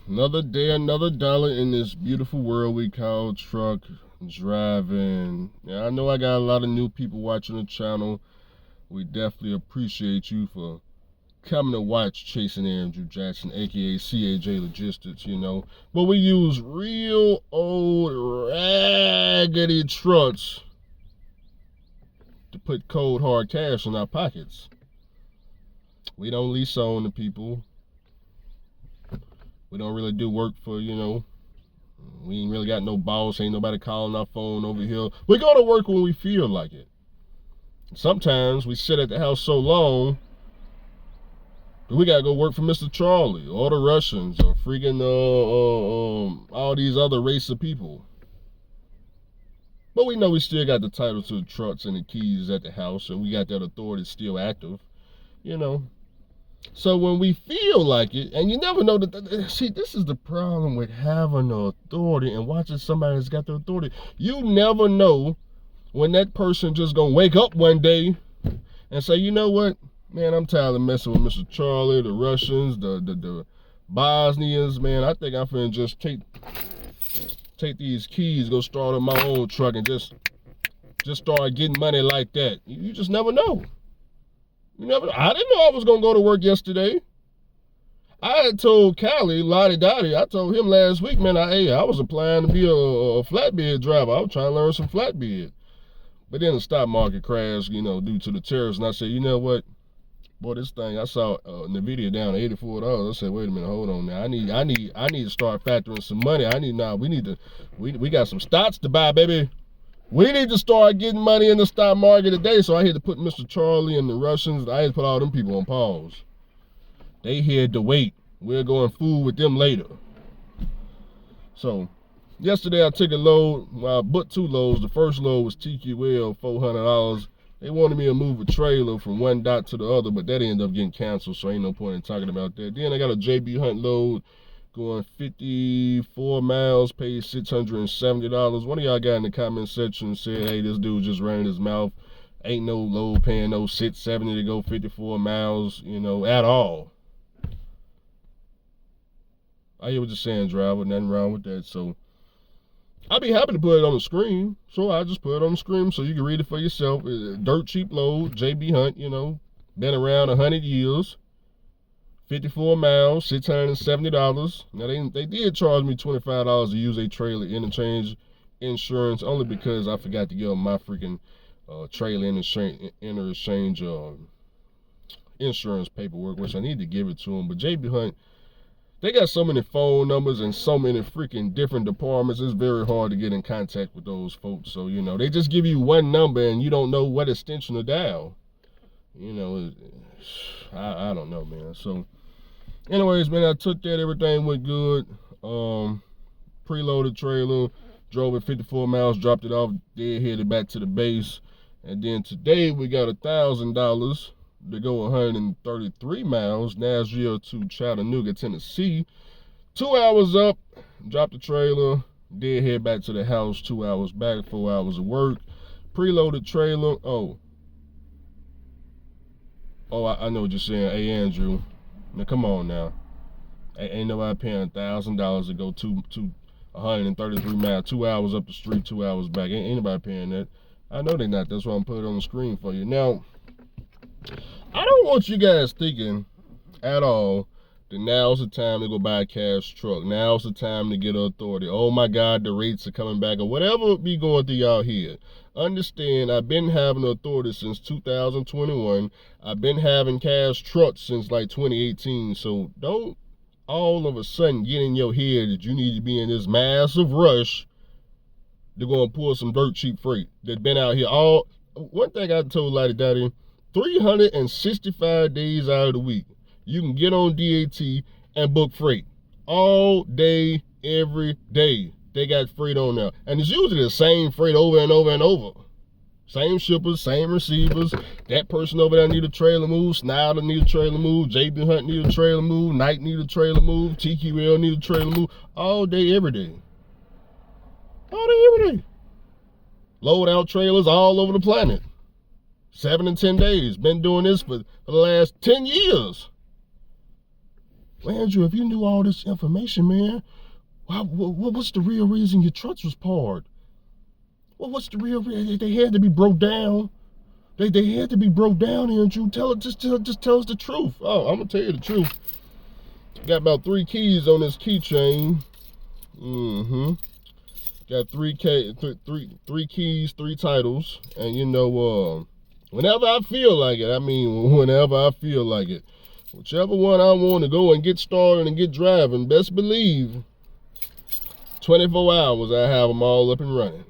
Another day, another dollar in this beautiful world we call truck driving. Now, I know I got a lot of new people watching the channel. We definitely appreciate you for coming to watch Chasing Andrew Jackson, aka CAJ Logistics, But we use real old raggedy trucks to put cold hard cash in our pockets. We don't lease on to people. We don't really do work for, we ain't really got no boss, ain't nobody calling our phone over here. We go to work when we feel like it. Sometimes we sit at the house so long that we gotta go work for Mr. Charlie or the Russians or freaking all these other race of people. But we know we still got the title to the trucks and the keys at the house, and we got that authority still active, So when we feel like it, and you never know see, this is the problem with having the authority and watching somebody that's got the authority. You never know when that person just gonna wake up one day and say, you know what, man, I'm tired of messing with Mr. Charlie, the Russians, the Bosnians, man. I think I'm finna just take these keys, go start on my own truck and just start getting money like that. You just never know. I didn't know I was going to go to work yesterday. I had told Callie, Lottie Dottie, I told him last week, man, I was applying to be a flatbed driver. I was trying to learn some flatbed. But then the stock market crashed, due to the tariffs. And I said, you know what? Boy, this thing, I saw NVIDIA down to $84. I said, wait a minute, hold on now. I need to start factoring some money. We got some stocks to buy, baby. We need to start getting money in the stock market today. So I had to put Mr. Charlie and the Russians, I had to put all them people on pause. They had to wait. We're going fool with them later. So yesterday I took a load. Well, I booked 2 loads. The first load was TQL, $400. They wanted me to move a trailer from one dot to the other, but that ended up getting canceled, so ain't no point in talking about that. Then I got a JB Hunt load going 54 miles, paid $670. One of y'all got in the comment section and said, hey, this dude just ran his mouth. Ain't no load paying no $670 to go 54 miles, at all. I hear what you're saying, driver. Nothing wrong with that. So I'd be happy to put it on the screen. So I just put it on the screen so you can read it for yourself. Dirt cheap load, JB Hunt, been around 100 years. 54 miles, $670. Now they did charge me $25 to use a trailer interchange insurance, only because I forgot to give them my freaking trailer interchange insurance paperwork, which I need to give it to them. But JB Hunt, they got so many phone numbers and so many freaking different departments. It's very hard to get in contact with those folks. So they just give you one number and you don't know what extension to dial. I don't know, man. So anyways, man, I took that. Everything went good. Preloaded trailer, drove it 54 miles, dropped it off, then headed back to the base. And then today we got $1,000 to go 133 miles, Nashville to Chattanooga, Tennessee. 2 hours up, dropped the trailer, then head back to the house, 2 hours back, 4 hours of work. Preloaded trailer. I know what you're saying. Hey, Andrew. Now, come on now. Ain't nobody paying $1,000 to go to 133 miles, 2 hours up the street, 2 hours back. Ain't nobody paying that. I know they not. That's why I'm putting it on the screen for you. Now, I don't want you guys thinking at all that now's the time to go buy a cash truck. Now's the time to get authority. Oh my God, the rates are coming back, or whatever be going through y'all here. Understand, I've been having authority since 2021. I've been having cash trucks since like 2018. So don't all of a sudden get in your head that you need to be in this massive rush to go and pull some dirt cheap freight that's been out here all. One thing I told Lottie Daddy, 365 days out of the week, you can get on DAT and book freight all day, every day. They got freight on there. And it's usually the same freight over and over and over. Same shippers, same receivers. That person over there need a trailer move. Snyder need a trailer move. JB Hunt need a trailer move. Knight need a trailer move. TQL need a trailer move. All day, every day. All day, every day. Load out trailers all over the planet. 7 and 10 days. Been doing this for the last 10 years. Well, Andrew, if you knew all this information, man, what's the real reason your trucks was parked? Well, what's the real reason? They had to be broke down. They had to be broke down, Andrew. Just tell us the truth. Oh, I'm gonna tell you the truth. Got about 3 keys on this keychain. Got three keys, 3 titles, and whenever I feel like it. I mean, whenever I feel like it. Whichever one I want to go and get started and get driving, best believe 24 hours I have them all up and running.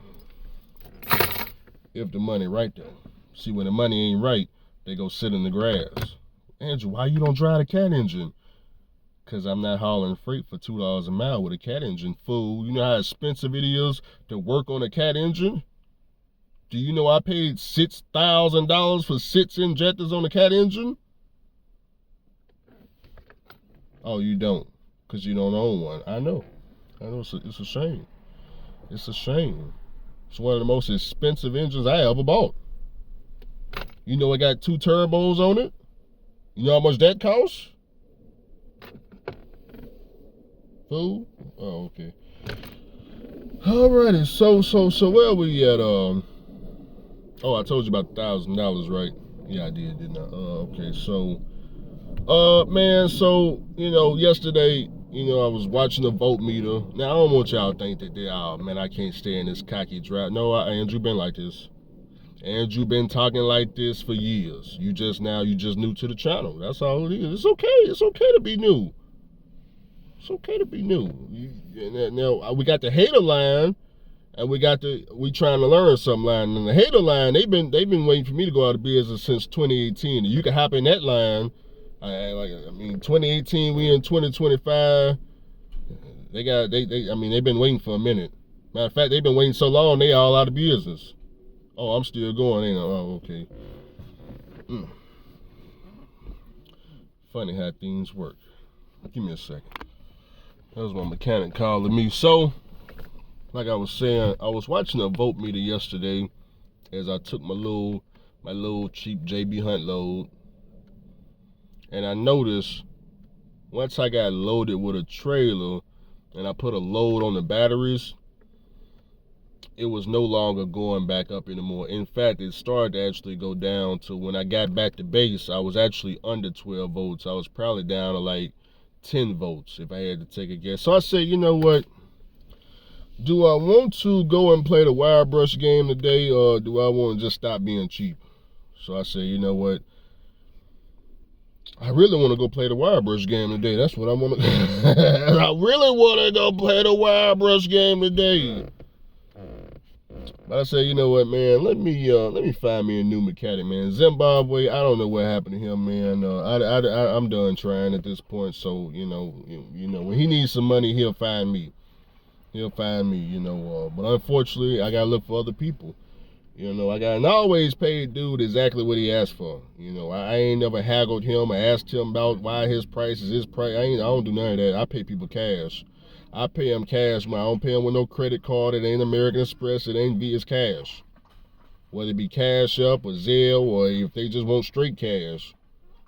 If the money right though. See, when the money ain't right, they go sit in the grass. Andrew, why you don't drive the cat engine? Because I'm not hauling freight for $2 a mile with a cat engine, fool. You know how expensive it is to work on a cat engine? Do you know I paid $6,000 for 6 injectors on a cat engine? Oh, you don't, because you don't own one. I know it's a shame. It's a shame. It's one of the most expensive engines I ever bought. You know it got 2 turbos on it? You know how much that costs? Fool? Oh, okay. Alrighty, so where we at? Oh, I told you about $1,000, right? Yeah, I did, didn't I? Okay, so man, so yesterday, I was watching the vote meter. Now I don't want y'all to think that oh man, I can't stand this cocky draft. No, Andrew been like this. Andrew been talking like this for years. You just new to the channel. That's all it is. It's okay. It's okay to be new. It's okay to be new. Now we got the hater line, and we trying to learn something line. And the hater line, they've been waiting for me to go out of business since 2018. And you can hop in that line. 2018, we in 2025. They've been waiting for a minute. Matter of fact, they've been waiting so long, they all out of business. Oh, I'm still going, ain't I? Oh, okay. Funny how things work. Give me a second. That was my mechanic calling me. So, like I was saying, I was watching a vote meter yesterday as I took my little cheap JB Hunt load. And I noticed once I got loaded with a trailer and I put a load on the batteries, it was no longer going back up anymore. In fact, it started to actually go down to when I got back to base, I was actually under 12 volts. I was probably down to like 10 volts if I had to take a guess. So I said, you know what? Do I want to go and play the wire brush game today, or do I want to just stop being cheap? So I said, you know what? I really want to go play the wire brush game today. That's what I want to. I really want to go play the wire brush game today. But I said, you know what, man? Let me find me a new mechanic, man. Zimbabwe, I don't know what happened to him, man. I'm done trying at this point. So when he needs some money, he'll find me. But unfortunately, I gotta look for other people. I got an always paid dude exactly what he asked for. I ain't never haggled him. I asked him about why his price is his price. I don't do none of that. I pay people cash. I pay them cash, man. I don't pay them with no credit card. It ain't American Express. It ain't Visa cash. Whether it be Cash Up or Zelle, or if they just want straight cash.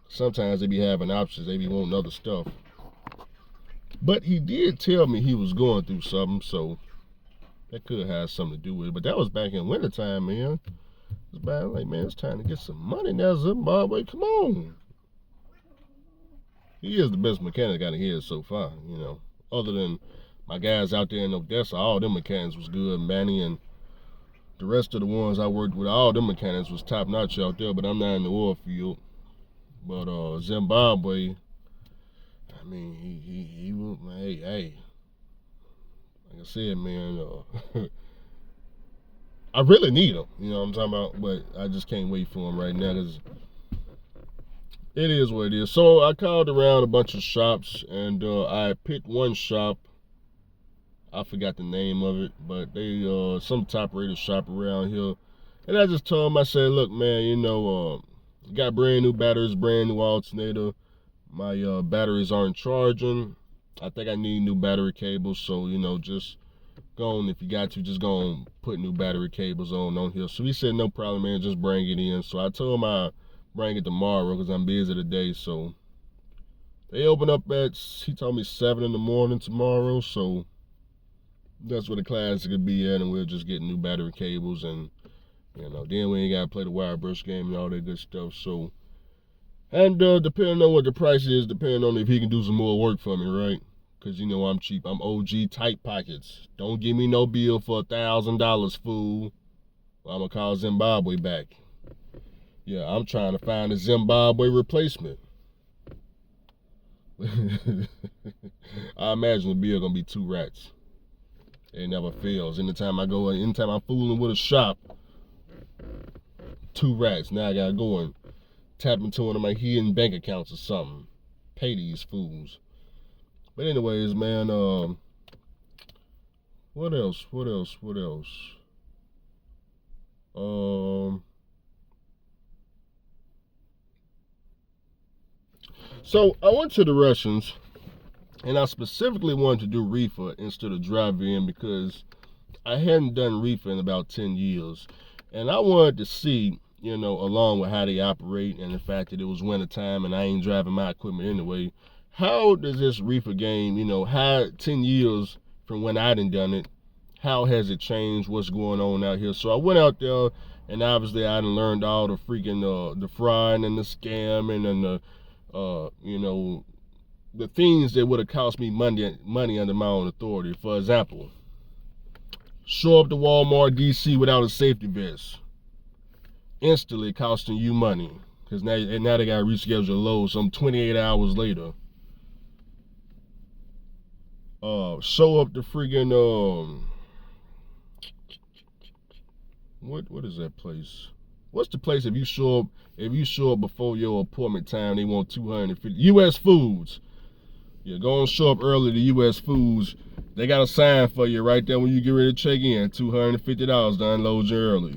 Sometimes they be having options. They be wanting other stuff. But he did tell me he was going through something, so that could have something to do with it. But that was back in wintertime, man. It's bad. Like, man, it's time to get some money now, Zimbabwe. Come on. He is the best mechanic out of here so far, Other than my guys out there in Odessa, all them mechanics was good, Manny, and the rest of the ones I worked with, all them mechanics was top notch out there, but I'm not in the oil field. But Zimbabwe, I mean, he will, hey. Like I said, man, I really need him. You know what I'm talking about? But I just can't wait for him right now because it is what it is. So I called around a bunch of shops, and I picked one shop. I forgot the name of it, but they some top-rated shop around here. And I just told him, I said, look, man, got brand new batteries, brand new alternator. My batteries aren't charging. I think I need new battery cables, so just go on, if you got to, just go on, put new battery cables on here. So he said, no problem, man, just bring it in. So I told him I'd bring it tomorrow because I'm busy today. So They open up at, he told me 7 in the morning tomorrow, so that's where the class could be at, and we'll just get new battery cables, and then we ain't gotta play the wire brush game and all that good stuff. So, and depending on what the price is, depending on if he can do some more work for me, right? Because I'm cheap. I'm OG tight pockets. Don't give me no bill for $1,000, fool. I'm gonna call Zimbabwe back. Yeah, I'm trying to find a Zimbabwe replacement. I imagine the bill gonna be 2 rats. It never fails. Anytime I'm fooling with a shop, 2 rats. Now I gotta go and tap into one of my hidden bank accounts or something. Pay these fools. But anyways, man, what else? So I went to the Russians, and I specifically wanted to do Reefer instead of drive-in because I hadn't done Reefer in about 10 years. And I wanted to see, along with how they operate and the fact that it was winter time and I ain't driving my equipment anyway, how does this Reefer game, how 10 years from when I done it, how has it changed, what's going on out here? So I went out there, and obviously I done learned all the freaking, the fraud and the scamming and the, the things that would have cost me money under my own authority. For example, show up to Walmart DC without a safety vest, instantly costing you money, because now they got to reschedule the load some 28 hours later. Show up to freaking what is that place? What's the place if you show up before your appointment time, they want $250. US Foods. Yeah, go and show up early to US Foods. They got a sign for you right there when you get ready to check in. $250 to unload you early.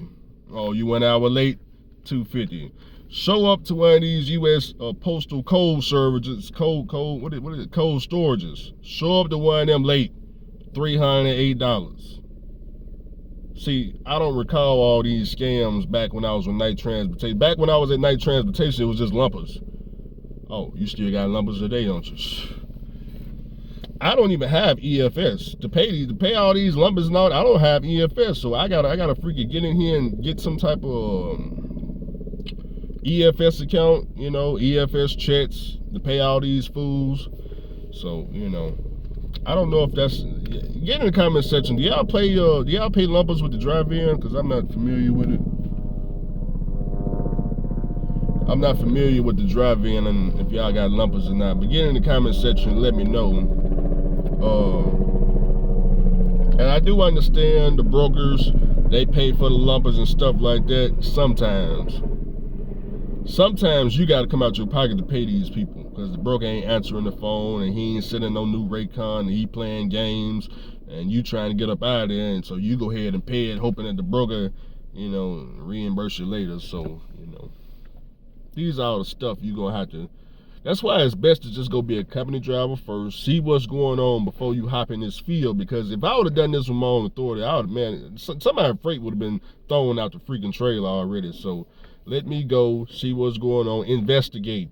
Oh, you 1 hour late? $250. Show up to one of these US postal cold services, cold storages. Show up to one of them late. $308. See, I don't recall all these scams back when I was with Night Transportation. Back when I was at Night Transportation, it was just lumpers. Oh, you still got lumpers today, don't you? I don't even have EFS to pay all these lumpers and all. I don't have EFS, so I gotta freaking get in here and get some type of EFS account, EFS checks to pay all these fools. So I don't know if that's. Get in the comment section. Do y'all pay lumpers with the drive-in? Because I'm not familiar with it. I'm not familiar with the drive-in and if y'all got lumpers or not. But get in the comment section and let me know. And I do understand the brokers, they pay for the lumpers and stuff like that sometimes. Sometimes you got to come out your pocket to pay these people because the broker ain't answering the phone and he ain't sending no new Raycon and he playing games and you trying to get up out of there, and so you go ahead and pay it hoping that the broker, reimburse you later. So, these are all the stuff you're going to have to. That's why it's best to just go be a company driver first, see what's going on before you hop in this field. Because if I would have done this with my own authority, some of our freight would have been thrown out the freaking trailer already. So let me go see what's going on, investigate.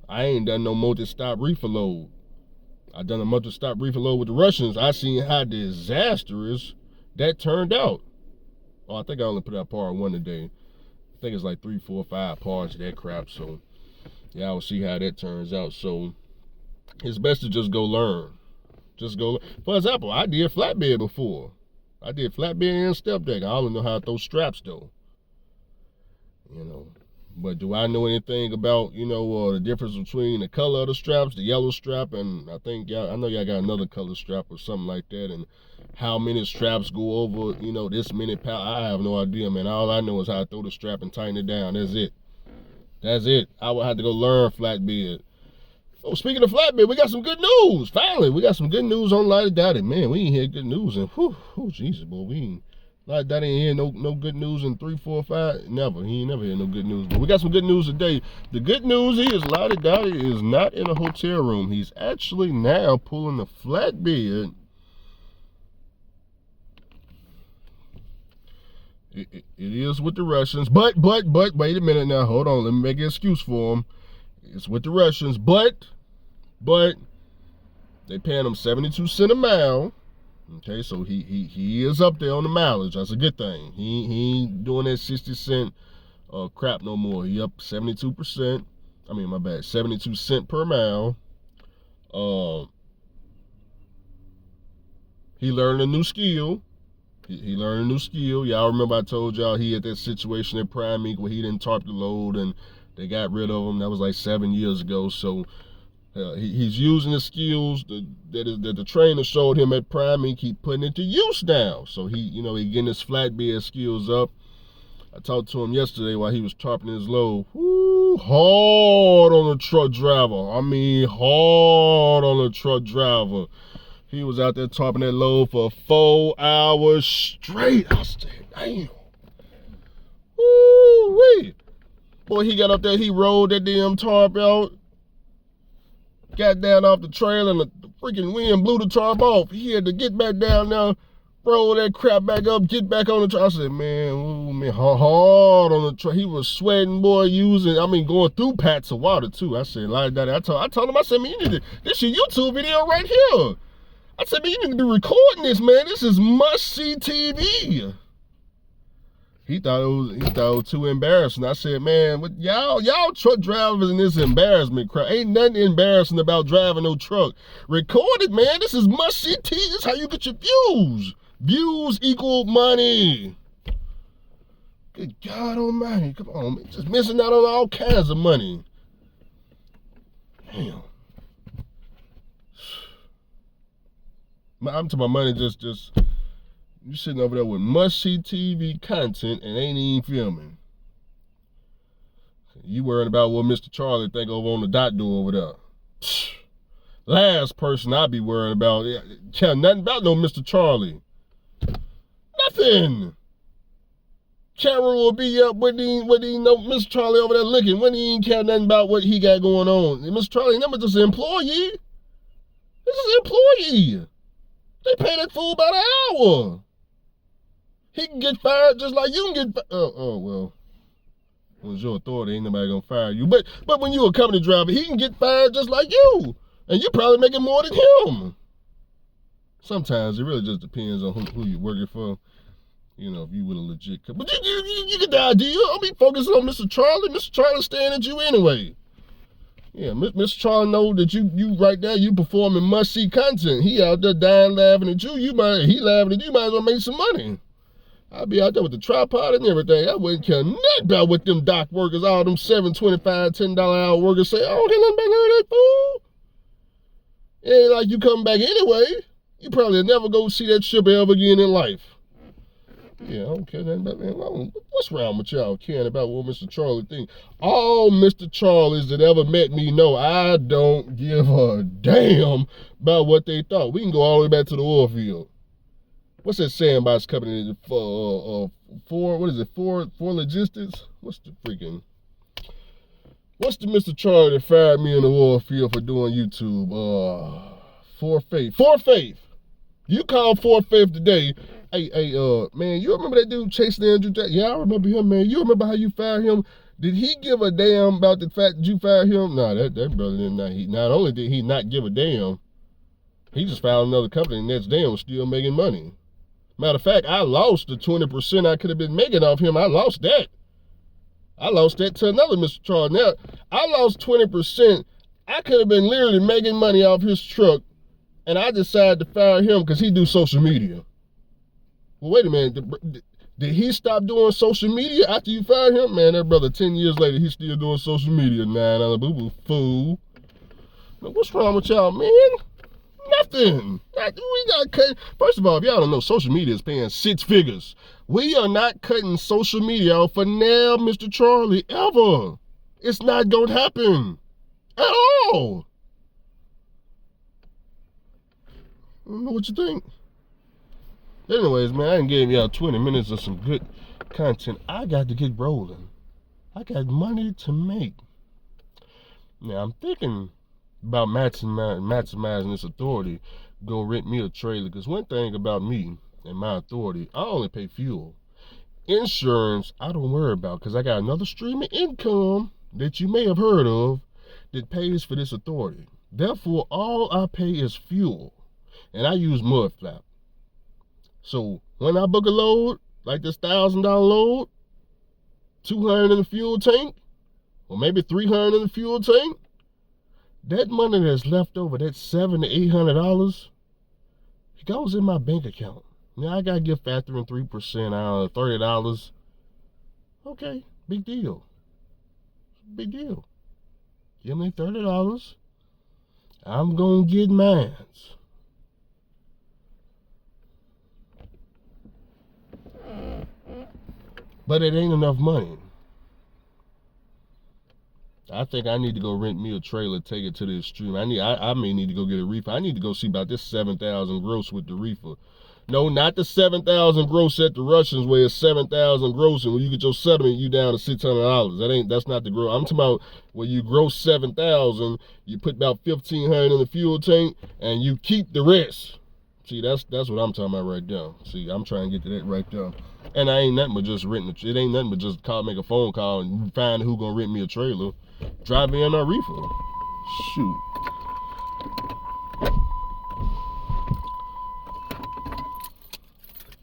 I ain't done no multi-stop reefer load. I done a multi-stop reefer load with the Russians. I seen how disastrous that turned out. Oh, I think I only put out part 1 today. I think it's like 3, 4, 5 parts of that crap. So yeah, I'll see how that turns out. So it's best to just go learn. Just go. For example, I did flatbed before. I did flatbed and step deck. I only know how to throw straps though. But do I know anything about, the difference between the color of the straps, the yellow strap, and I know y'all got another color strap or something like that, and how many straps go over, this many pounds. I have no idea, man. All I know is how to throw the strap and tighten it down. That's it. I would have to go learn flatbed. Oh, speaking of flatbed, we got some good news. Finally, we got some good news on Light Daddy. Man, we ain't heard good news, and Jesus, boy, we ain't. Like that ain't hear no good news in 3, 4, 5. Never. He ain't never hear no good news. But we got some good news today. The good news is Lottie Dottie is not in a hotel room. He's actually now pulling a flatbed. It is with the Russians. But wait a minute now. Hold on. Let me make an excuse for him. It's with the Russians, but they paying him 72 cents a mile. Okay, so he is up there on the mileage. That's a good thing. He ain't doing that 60 cent crap no more. He up 72%. I mean, my bad, 72 cents per mile. He learned a new skill. He learned a new skill. Y'all remember I told y'all he had that situation at Prime Inc. where he didn't tarp the load and they got rid of him. That was like 7 years ago. So he's using the skills that the trainer showed him at Prime Inc. He putting it to use now. So he getting his flatbed skills up. I talked to him yesterday while he was tarping his load. Woo, hard on the truck driver. I mean, hard on the truck driver. He was out there tarping that load for 4 hours straight. I said, damn. Woo-wee. Boy, he got up there, he rolled that damn tarp out. Got down off the trailer and the freaking wind blew the tarp off. He had to get back down now, roll that crap back up, get back on the truck. I said, man, ooh, man, hard on the truck. He was sweating, boy, going through pats of water too. I said, like that. I told him, I said, man, this your YouTube video right here. I said, man, you need to be recording this, man. This is must-see TV. He thought it was too embarrassing. I said, man, what y'all truck drivers in this embarrassment crap. Ain't nothing embarrassing about driving no truck. Record it, man. This is must-see TV. This is how you get your views. Views equal money. Good God almighty. Come on, man. Just missing out on all kinds of money. Damn. I'm to my money just you sitting over there with must-see TV content and ain't even filming. You worried about what Mr. Charlie think over on the dot door over there. Last person I be worrying about. Care nothing about no Mr. Charlie. Nothing. Camera will be up when he know Mr. Charlie over there looking. When he ain't care nothing about what he got going on. And Mr. Charlie never just an employee. This is an employee. They pay that fool about an hour. He can get fired just like you can get fired. Well, when it's your authority, ain't nobody gonna fire you. But when you a company driver, he can get fired just like you. And you probably making more than him. Sometimes it really just depends on who you're working for. You know, if you with a legit company. But you get the idea. I'll be focusing on Mr. Charlie. Mr. Charlie staring at you anyway. Yeah, Mr. Charlie know that you right there, you performing must-see content. He out there dying laughing at you. He laughing at you, might as well make some money. I'd be out there with the tripod and everything. I wouldn't care nothing about what them dock workers, all them $7.25, $10 hour workers say. I don't care nothing about none of that fool. It ain't like you coming back anyway. You probably never go see that ship ever again in life. Yeah, I don't care nothing about that. What's wrong with y'all caring about what Mr. Charlie thinks? All Mr. Charlies that ever met me know I don't give a damn about what they thought. We can go all the way back to the oil field. What's that saying about this company? Four Logistics? What's the Mr. Charlie that fired me in the oil field for doing YouTube? Fort Faith. You call Fort Faith today. Hey, man, you remember that dude chasing Andrew Jackson? Yeah, I remember him, man. You remember how you fired him? Did he give a damn about the fact that you fired him? Nah, that brother did not. Not only did he not give a damn, he just found another company and that's damn still making money. Matter of fact, I lost the 20% I could have been making off him. I lost that. I lost that to another Mr. Charles. Now, I lost 20%. I could have been literally making money off his truck, and I decided to fire him because he do social media. Well, wait a minute. Did he stop doing social media after you fired him? Man, that brother, 10 years later, he's still doing social media. Nah, boo-boo, fool. Now, what's wrong with y'all, man? Nothing. We not cutting. First of all, if y'all don't know, social media is paying 6 figures. We are not cutting social media out for now, Mr. Charlie, ever. It's not going to happen at all. I don't know what you think. Anyways, man, I done gave y'all 20 minutes of some good content. I got to get rolling. I got money to make. Now, I'm thinking about maximizing this authority. Go rent me a trailer. Because one thing about me and my authority, I only pay fuel. Insurance, I don't worry about. Because I got another stream of income that you may have heard of that pays for this authority. Therefore, all I pay is fuel, and I use mud flap. So when I book a load, like this $1,000 load, 200 in the fuel tank, or maybe 300 in the fuel tank, that money that's left over, that $700 to $800, it goes in my bank account. Now I gotta give factoring 3% out of $30. Okay, big deal. Big deal. Give me $30. I'm gonna get mines. But it ain't enough money. I think I need to go rent me a trailer, take it to the extreme. I may need to go get a reefer. I need to go see about this 7,000 gross with the reefer. No, not the 7,000 gross at the Russians where it's 7,000 gross, and when you get your settlement, you down to $600. That's not the gross. I'm talking about where you gross 7,000, you put about 1,500 in the fuel tank, and you keep the rest. See, that's what I'm talking about right there. See, I'm trying to get to that right there. And I ain't nothing but just renting. It ain't nothing but just make a phone call and find who gonna rent me a trailer. Drive me in a reefer. Shoot.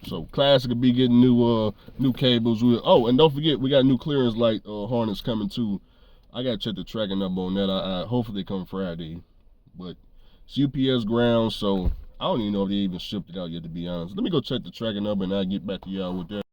So Classic will be getting new cables. And don't forget, we got new clearance light harness coming too. I gotta check the tracking number on that. I hopefully they come Friday, but it's UPS ground, so I don't even know if they even shipped it out yet, to be honest. Let me go check the tracking number and I'll get back to y'all with that.